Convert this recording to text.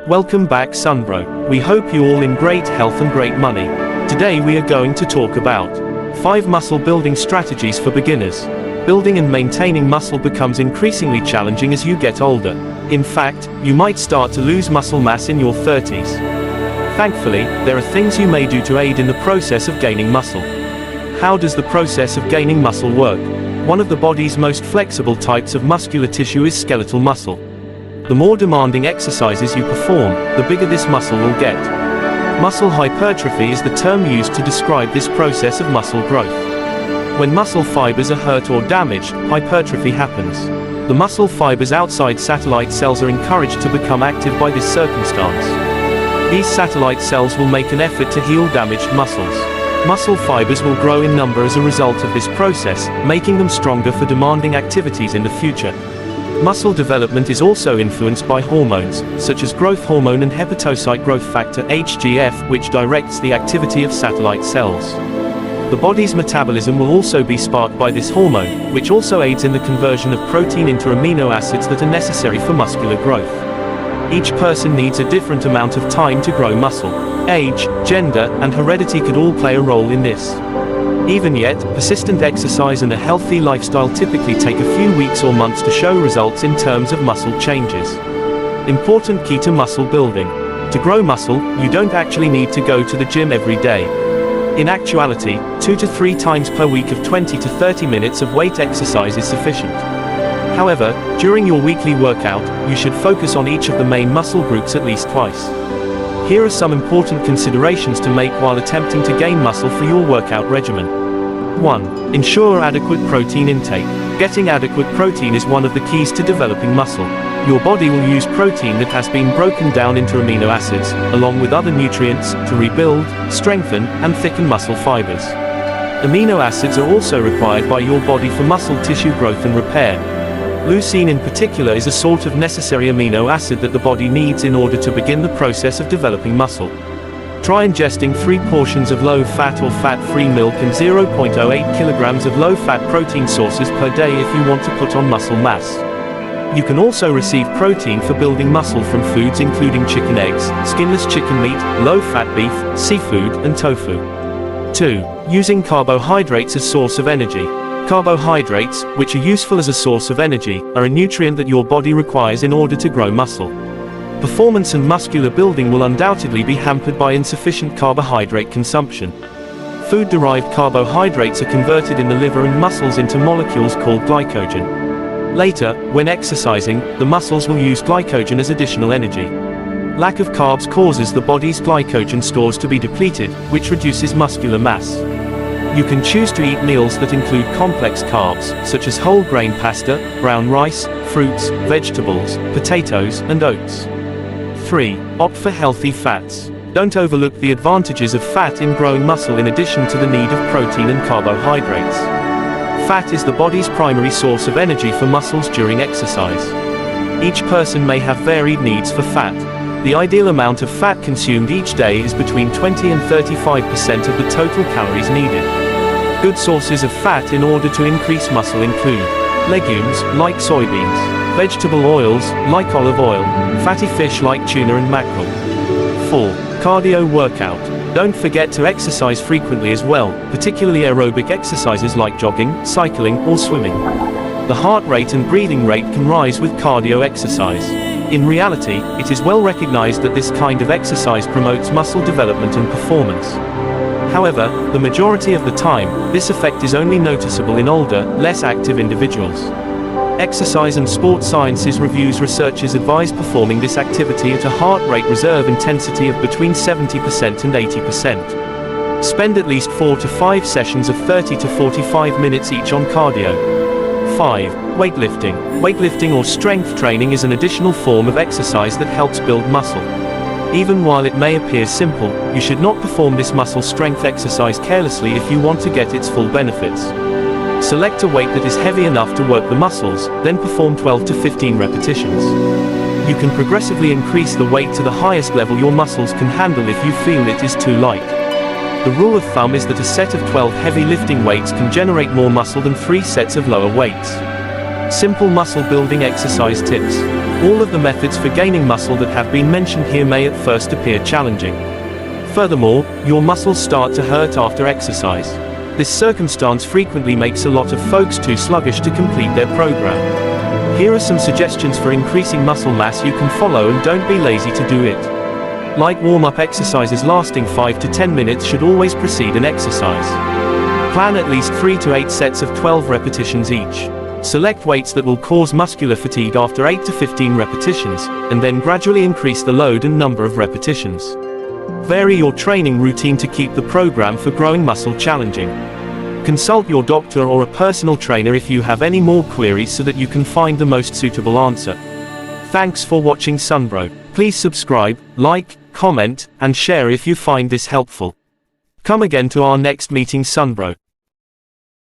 Welcome back, Sunbro. We hope you all in great health and great money. Today we are going to talk about 5 muscle building strategies for beginners. Building and maintaining muscle becomes increasingly challenging as you get older. In fact, you might start to lose muscle mass in your 30s. Thankfully, there are things you may do to aid in the process of gaining muscle. How does the process of gaining muscle work? One of the body's most flexible types of muscular tissue is skeletal muscle. The more demanding exercises you perform, the bigger this muscle will get. Muscle hypertrophy is the term used to describe this process of muscle growth. When muscle fibers are hurt or damaged, hypertrophy happens. The muscle fibers outside satellite cells are encouraged to become active by this circumstance. These satellite cells will make an effort to heal damaged muscles. Muscle fibers will grow in number as a result of this process, making them stronger for demanding activities in the future. Muscle development is also influenced by hormones, such as growth hormone and hepatocyte growth factor (HGF), which directs the activity of satellite cells. The body's metabolism will also be sparked by this hormone, which also aids in the conversion of protein into amino acids that are necessary for muscular growth. Each person needs a different amount of time to grow muscle. Age, gender, and heredity could all play a role in this. Even yet, persistent exercise and a healthy lifestyle typically take a few weeks or months to show results in terms of muscle changes. Important key to muscle building. To grow muscle, you don't actually need to go to the gym every day. In actuality, 2 to 3 times per week of 20 to 30 minutes of weight exercise is sufficient. However, during your weekly workout, you should focus on each of the main muscle groups at least twice. Here are some important considerations to make while attempting to gain muscle for your workout regimen. 1. Ensure adequate protein intake. Getting adequate protein is one of the keys to developing muscle. Your body will use protein that has been broken down into amino acids, along with other nutrients, to rebuild, strengthen, and thicken muscle fibers. Amino acids are also required by your body for muscle tissue growth and repair. Leucine in particular is a sort of necessary amino acid that the body needs in order to begin the process of developing muscle. Try ingesting 3 portions of low-fat or fat-free milk and 0.08 kilograms of low-fat protein sources per day if you want to put on muscle mass. You can also receive protein for building muscle from foods including chicken eggs, skinless chicken meat, low-fat beef, seafood, and tofu. 2. Using carbohydrates as source of energy. Carbohydrates, which are useful as a source of energy, are a nutrient that your body requires in order to grow muscle. Performance and muscular building will undoubtedly be hampered by insufficient carbohydrate consumption. Food-derived carbohydrates are converted in the liver and muscles into molecules called glycogen. Later, when exercising, the muscles will use glycogen as additional energy. Lack of carbs causes the body's glycogen stores to be depleted, which reduces muscular mass. You can choose to eat meals that include complex carbs, such as whole grain pasta, brown rice, fruits, vegetables, potatoes, and oats. 3. Opt for healthy fats. Don't overlook the advantages of fat in growing muscle in addition to the need of protein and carbohydrates. Fat is the body's primary source of energy for muscles during exercise. Each person may have varied needs for fat. The ideal amount of fat consumed each day is between 20 and 35% of the total calories needed. Good sources of fat in order to increase muscle include legumes, like soybeans, vegetable oils, like olive oil, fatty fish like tuna and mackerel. 4. Cardio workout. Don't forget to exercise frequently as well, particularly aerobic exercises like jogging, cycling, or swimming. The heart rate and breathing rate can rise with cardio exercise. In reality, it is well recognized that this kind of exercise promotes muscle development and performance. However, the majority of the time, this effect is only noticeable in older, less active individuals. Exercise and Sport Sciences Reviews researchers advise performing this activity at a heart rate reserve intensity of between 70% and 80%. Spend at least 4 to 5 sessions of 30 to 45 minutes each on cardio. 5. Weightlifting. Weightlifting or strength training is an additional form of exercise that helps build muscle. Even while it may appear simple, you should not perform this muscle strength exercise carelessly if you want to get its full benefits. Select a weight that is heavy enough to work the muscles, then perform 12 to 15 repetitions. You can progressively increase the weight to the highest level your muscles can handle if you feel it is too light. The rule of thumb is that a set of 12 heavy lifting weights can generate more muscle than 3 sets of lower weights. Simple muscle building exercise tips. All of the methods for gaining muscle that have been mentioned here may at first appear challenging. Furthermore, your muscles start to hurt after exercise. This circumstance frequently makes a lot of folks too sluggish to complete their program. Here are some suggestions for increasing muscle mass you can follow, and don't be lazy to do it. Light warm-up exercises lasting 5 to 10 minutes should always precede an exercise. Plan at least 3 to 8 sets of 12 repetitions each. Select weights that will cause muscular fatigue after 8 to 15 repetitions, and then gradually increase the load and number of repetitions. Vary your training routine to keep the program for growing muscle challenging. Consult your doctor or a personal trainer if you have any more queries so that you can find the most suitable answer. Thanks for watching Sunbro. Please subscribe, like, comment, and share if you find this helpful. Come again to our next meeting, Sunbro.